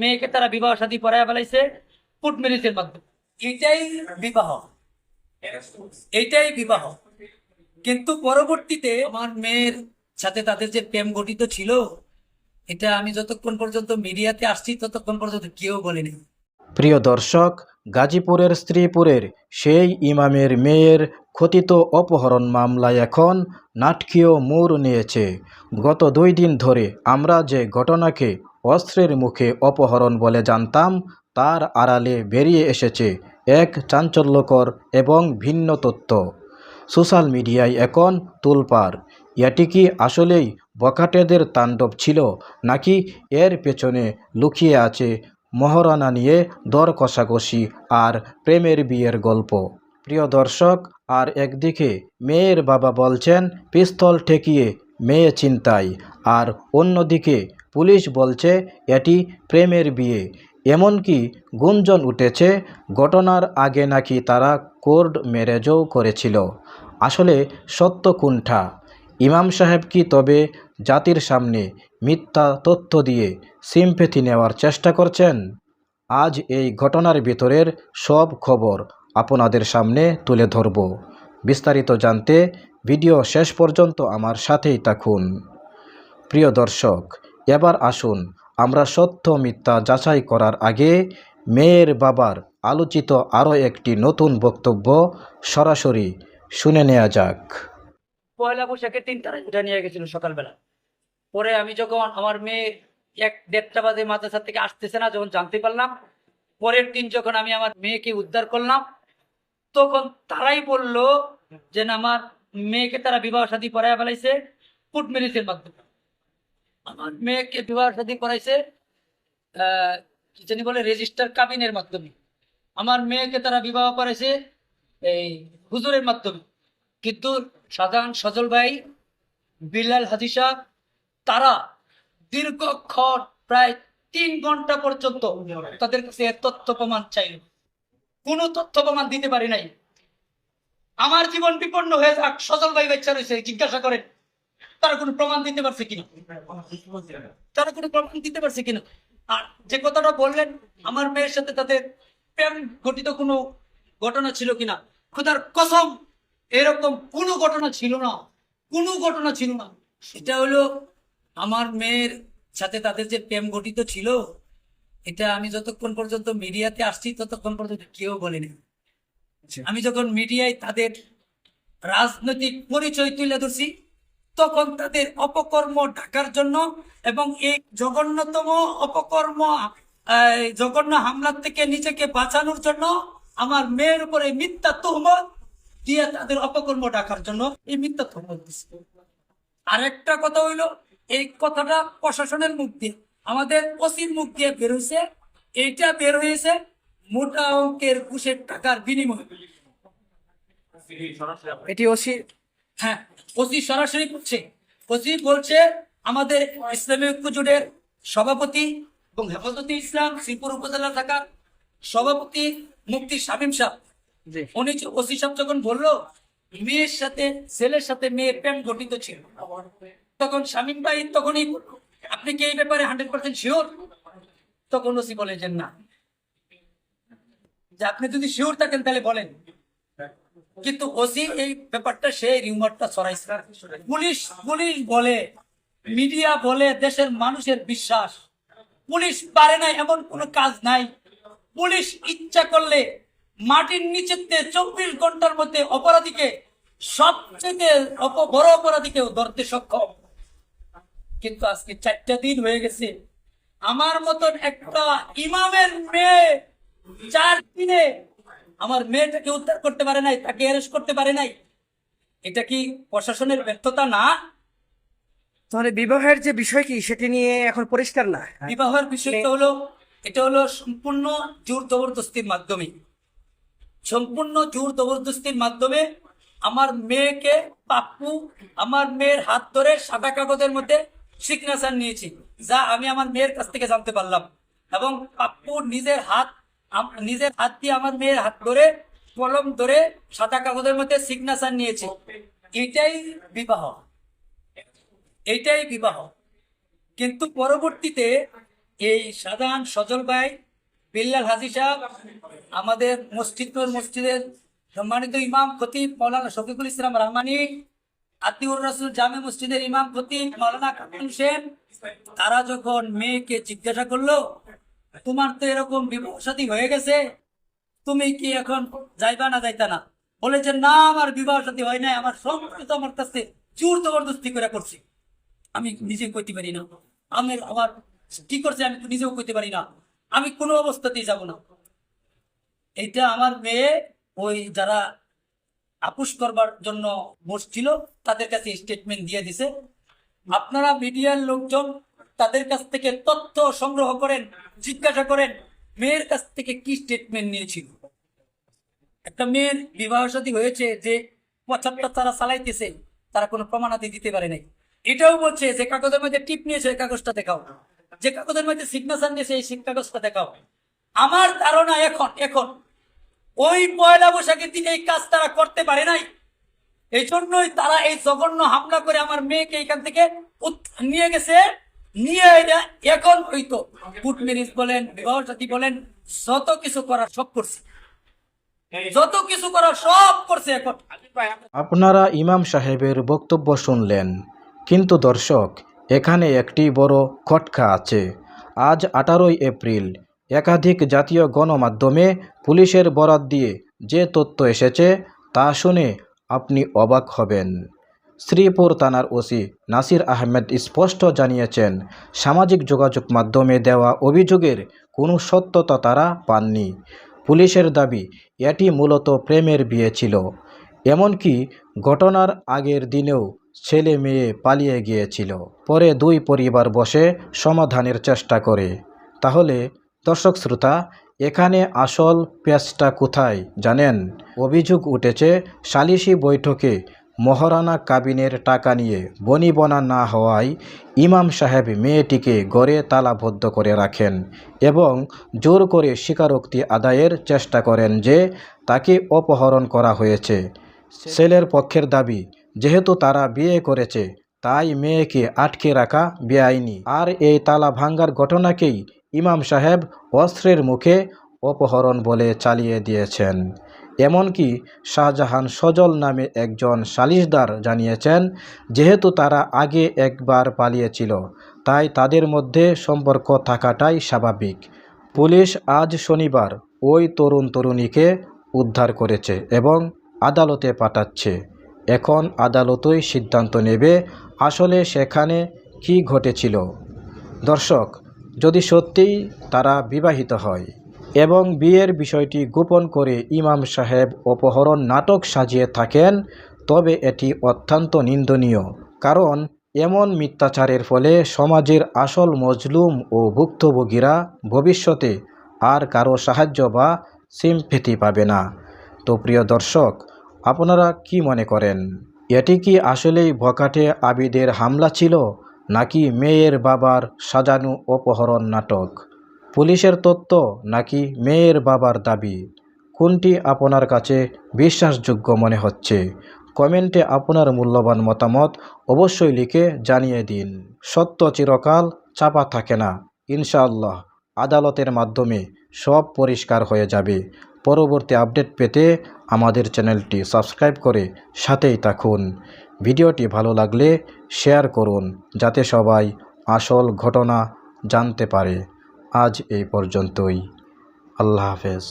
মেয়েকে তারা বিবাহ শাদী পড়ায় ফেলাইছে কোর্ট ম্যারেজের মাধ্যমে। এটাই বিবাহ, এইটাই বিবাহ। কিন্তু পরবর্তীতে আমার মেয়ের সাথে তাদের যে প্রেম গঠিত ছিল, এটা আমি যতক্ষণ পর্যন্ত মিডিয়াতে আসছি ততক্ষণ পর্যন্ত কেউ বলেনি। প্রিয় দর্শক, গাজীপুরের শ্রীপুরের সেই ইমামের মেয়ের কথিত অপহরণ মামলায় এখন নাটকীয় মোড় নিয়েছে। গত 2 দিন ধরে আমরা যে ঘটনাকে অস্ত্রের মুখে অপহরণ বলে জানতাম, তার আড়ালে বেরিয়ে এসেছে এক চাঞ্চল্যকর এবং ভিন্ন তথ্য। সোশ্যাল মিডিয়ায় এখন তোলপাড়। এটি কি আসলেই বখাটেদের তাণ্ডব ছিল, নাকি এর পেছনে লুকিয়ে আছে মহারণা নিয়ে দর কষাকষি আর প্রেমের বিয়ের গল্প? প্রিয় দর্শক, আর একদিকে মেয়ের বাবা বলছেন পিস্তল ঠেকিয়ে মেয়ে ছিনতাই, আর অন্যদিকে পুলিশ বলছে এটি প্রেমের বিয়ে। এমনকি গুঞ্জন উঠেছে ঘটনার আগে নাকি তারা কোর্ট ম্যারেজও করেছিল। আসলে সত্য কোনটা? ইমাম সাহেব কি তবে জাতির সামনে মিথ্যা তথ্য দিয়ে সিম্প্যাথি নেওয়ার চেষ্টা করছেন? আজ এই ঘটনার ভিতরের সব খবর আপনাদের সামনে তুলে ধরব। বিস্তারিত জানতে ভিডিও শেষ পর্যন্ত আমার সাথেই থাকুন। প্রিয় দর্শক, এবার আসুন আমরা সত্য মিথ্যা যাচাই করার আগে মেয়ের বাবার আলোচিত আরও একটি নতুন বক্তব্য সরাসরি শুনে নেওয়া যাক। পয়লা বৈশাখের 3 তারিখ উঠে নিয়ে গেছিল সকালবেলা। পরে আমি যখন আমার মেয়ে 1-1:30 বাজে মাদ্রাসা থেকে আসতেছে না যখন জানতে পারলাম, পরের দিন যখন আমি আমার মেয়েকে উদ্ধার করলাম, তখন তারাই বলল যে না, আমার মেয়েকে তারা বিবাহ শাদী পড়ায় ফেলাইছে কোর্ট ম্যারেজের মাধ্যমে। আমার মেয়েকে বিবাহ শাদী করাইছে কি জানি বলে রেজিস্টার কাবিনের মাধ্যমে। আমার মেয়েকে তারা বিবাহ করেছে এই হুজুরের মাধ্যমে। কিন্তু সাধারণ সজল ভাই, বিল্লাল হাজি সাহেব, তারা দীর্ঘক্ষণ প্রায় 3 ঘন্টা পর্যন্ত তাদের কাছে তথ্য প্রমাণ চাইল। কোনো তথ্য প্রমাণ দিতে পারি নাই। আমার জীবন বিপন্ন হয়ে যাক, সজল ভাই বাচ্চা রয়েছে, জিজ্ঞাসা করেন তারা কোনো প্রমাণ দিতে পারছে কিনা, তারা কোনো প্রমাণ দিতে পারছে কিনা। আর যে কথাটা বললেন আমার মেয়ের সাথে তাদের প্রেম ঘটিত কোনো ঘটনা ছিল কিনা, খোদার কসম এরকম কোনো ঘটনা ছিল না, কোনো ঘটনা ছিল না। সেটা হলো আমার মেয়ের সাথে তাদের যে প্রেম ঘটিত ছিল, এটা আমি যতক্ষণ পর্যন্ত মিডিয়াতে আসছি ততক্ষণ পর্যন্ত কেউ বলেনি। আমি যখন মিডিয়ায় তাদের রাজনৈতিক পরিচয় তুলে ধরছি, তখন তাদের অপকর্ম ঢাকার জন্য এবং এই জঘন্যতম অপকর্ম, জঘন্য হামলার থেকে নিজেকে বাঁচানোর জন্য আমার মেয়ের উপরে মিথ্যা তহমত দিয়ে তাদের অপকর্ম ঢাকার জন্য এই মিথ্যা তহমত দিচ্ছে। আরেকটা কথা হইলো, এই কথাটা প্রশাসনের মুখ দিয়ে, আমাদের ওসির মুখ দিয়ে বের হয়েছে। এইটা বের হয়েছে মোটা অঙ্কের ঘুষের টাকার বিনিময়ে। এটি ওসি। হ্যাঁ, ওসি সরাসরি করছে। ওসি বলছে আমাদের ইসলামী ঐক্য জোটের সভাপতি এবং হেফাজতে ইসলাম শ্রীপুর উপজেলা থাকার সভাপতি মুফতি শামীম সাহেব, জি। উনি ওসি সাহেব যখন বললো মেয়ের সাথে ছেলের সাথে মেয়ের প্রেম ঘটিত ছিল, তখন শামীম ভাই তখনই বললো, আপনি কি এই ব্যাপারে 100% শিওর? তখন ওসি বলে যে না, যে আপনি যদি শিওর থাকেন তাহলে বলেন। কিন্তু ওসি এই ব্যাপারটা, সেই রিউমারটা ছড়াইছে। পুলিশ পুলিশ বলে, মিডিয়া বলে, দেশের মানুষের বিশ্বাস পুলিশ পারে না এমন কোনো কাজ নাই। পুলিশ ইচ্ছা করলে মাটির নিচেতে 24 ঘন্টার মধ্যে অপরাধীকে, সবচেয়ে বড় অপরাধীকেও ধরতে সক্ষম। কিন্তু আজকে 4টা দিন হয়ে গেছে, আমার মতন একটা ইমামের মেয়ে 4 দিনে আমার মেয়েটাকে উদ্ধার করতে পারে নাই, তাকে অ্যারেস্ট করতে পারে নাই। এটা কি প্রশাসনের ব্যর্থতা না? তাহলে বিবাহের যে বিষয় কি সেটি নিয়ে এখন পরিষ্কার না। বিবাহের বিষয়টা হলো, এটা হলো সম্পূর্ণ জোর জবরদস্তির মাধ্যমে, সম্পূর্ণ জোর জবরদস্তির মাধ্যমে আমার মেয়েকে পাপ্পু আমার মেয়ের হাত ধরে সাদা কাগজের মধ্যে সিগনেচার নিয়েছি, যা আমি আমার মেয়ের কাছ থেকে জানতে পারলাম। এবং পাপ্পু নিজের হাত দিয়ে আমার মেয়ের হাত ধরে কলম ধরে সাদা কাগজের মধ্যে সিগনেচার নিয়েছে। এটাই বিবাহ, এইটাই বিবাহ। কিন্তু পরবর্তীতে এই সাধারণ সজল ভাই, বিল্লাল হাজি সাহেব, আমাদের মসজিদের সম্মানিত ইমাম খতিব মাওলানা শফিকুল ইসলাম রহমানী, আতিউর রাসূল জামে মসজিদের ইমাম খতিব মাওলানা কামাল হোসেন, তারা যখন মেয়েকে জিজ্ঞাসা করলো, তোমার তো এরকম বিবাহ শাদী হয়ে গেছে, তুমি কি এখন যাইবা না যাইতা না? বলে যে না, আমার বিবাহ শাদী হয় নাই, আমার সম্পর্ক আমার কাছে জোর জবরদস্তি করে করছি, আমি নিজে কইতে পারি না, আমার কি করছে আমি তো নিজেও কইতে পারি না, আমি কোনো অবস্থাতেই যাব না। এটা আমার মেয়ে ওই যারা আপুস করবার জন্য বসছিল তাদের কাছে স্টেটমেন্ট দিয়ে দিছে। আপনারা মিডিয়ার লোকজন তাদের কাছ থেকে তথ্য সংগ্রহ করেন, জিজ্ঞাসা করেন মেয়ের কাছ থেকে কি স্টেটমেন্ট নিয়েছিল। একটা মেয়ের বিবাহ শাদী হয়েছে যে 75 তারা চালাইতেছে, তারা কোনো প্রমাণাদি দিতে পারে নাই। এটাও বলছে যে কাগজের মধ্যে টিপ নিয়েছে ওই কাগজটা দেখাও, যে কাগজের মধ্যে সিগনেচার নিয়েছে এই কাগজটা দেখাও। আমার ধারণা এখন ওই পয়লা বৈশাখের দিন এই কাজ তারা করতে পারে নাই, এই জন্যই তারা এই জঘন্য হামলা করে আমার মেয়েকে এখান থেকে নিয়ে গেছে। নিয়ে এটা এখন হইতো কোর্ট ম্যারেজ বলেন, বিবাহ সাথী বলেন, যত কিছু করার সব করছে, এখন। আপনারা ইমাম সাহেবের বক্তব্য শুনলেন, কিন্তু দর্শক, এখানে একটি বড় খটকা আছে। আজ 18 এপ্রিল একাধিক জাতীয় গণমাধ্যমে পুলিশের বরাত দিয়ে যে তথ্য এসেছে তা শুনে আপনি অবাক হবেন। শ্রীপুর থানার ওসি নাসির আহমেদ স্পষ্ট জানিয়েছেন, সামাজিক যোগাযোগ মাধ্যমে দেওয়া অভিযোগের কোনো সত্যতা তারা পাননি। পুলিশের দাবি এটি মূলত প্রেমের বিয়ে ছিল। এমনকি ঘটনার আগের দিনেও ছেলে মেয়ে পালিয়ে গিয়েছিল। পরে দুই পরিবার বসে সমাধানের চেষ্টা করে। তাহলে দর্শক শ্রোতা, এখানে আসল পেঁচটা কোথায় জানেন? অভিযোগ উঠেছে সালিশি বৈঠকে মহারানা কাবিনের টাকা নিয়ে বনিবনা না হওয়ায় ইমাম সাহেব মেয়েটিকে ঘরে তালাবদ্ধ করে রাখেন এবং জোর করে স্বীকারোক্তি আদায়ের চেষ্টা করেন যে তাকে অপহরণ করা হয়েছে। ছেলের পক্ষের দাবি, যেহেতু তারা বিয়ে করেছে তাই মেয়েকে আটকে রাখা বেআইনি। আর এই তালা ভাঙ্গার ঘটনাকেই ইমাম সাহেব অস্ত্রের মুখে অপহরণ বলে চালিয়ে দিয়েছেন। এমনকি শাহজাহান সজল নামে একজন সালিশদার জানিয়েছেন, যেহেতু তারা আগে একবার পালিয়েছিল তাই তাদের মধ্যে সম্পর্ক থাকাটাই স্বাভাবিক। পুলিশ আজ শনিবার ওই তরুণীকে উদ্ধার করেছে এবং আদালতে পাঠাচ্ছে। এখন আদালতই সিদ্ধান্ত নেবে আসলে সেখানে কি ঘটেছিল। দর্শক, যদি সত্যিই তারা বিবাহিত হয় এবং বিয়ের বিষয়টি গোপন করে ইমাম সাহেব অপহরণ নাটক সাজিয়ে থাকেন, তবে এটি অত্যন্ত নিন্দনীয়। কারণ এমন মিথ্যাচারের ফলে সমাজের আসল মজলুম ও ভুক্তভোগীরা ভবিষ্যতে আর কারো সাহায্য বা সিম্পেথি পাবে না। তো প্রিয় দর্শক, আপনারা কি মনে করেন? এটি কি আসলেই বখাটে আবিদের হামলা ছিল, নাকি মেয়ের বাবার সাজানো অপহরণ নাটক? পুলিশের তথ্য নাকি মেয়ের বাবার দাবি? কোনটি আপনার কাছে বিশ্বাসযোগ্য মনে হচ্ছে? কমেন্টে আপনার মূল্যবান মতামত অবশ্যই লিখে জানিয়ে দিন। সত্য চিরকাল চাপা থাকে না, ইনশাআল্লাহ আদালতের মাধ্যমে সব পরিষ্কার হয়ে যাবে। পরবর্তী আপডেট পেতে আমাদের চ্যানেলটি সাবস্ক্রাইব করে সাথেই থাকুন। ভিডিওটি ভালো লাগলে শেয়ার করুন, যাতে সবাই আসল ঘটনা জানতে পারে। আজ এই পর্যন্তই। আল্লাহ হাফেজ।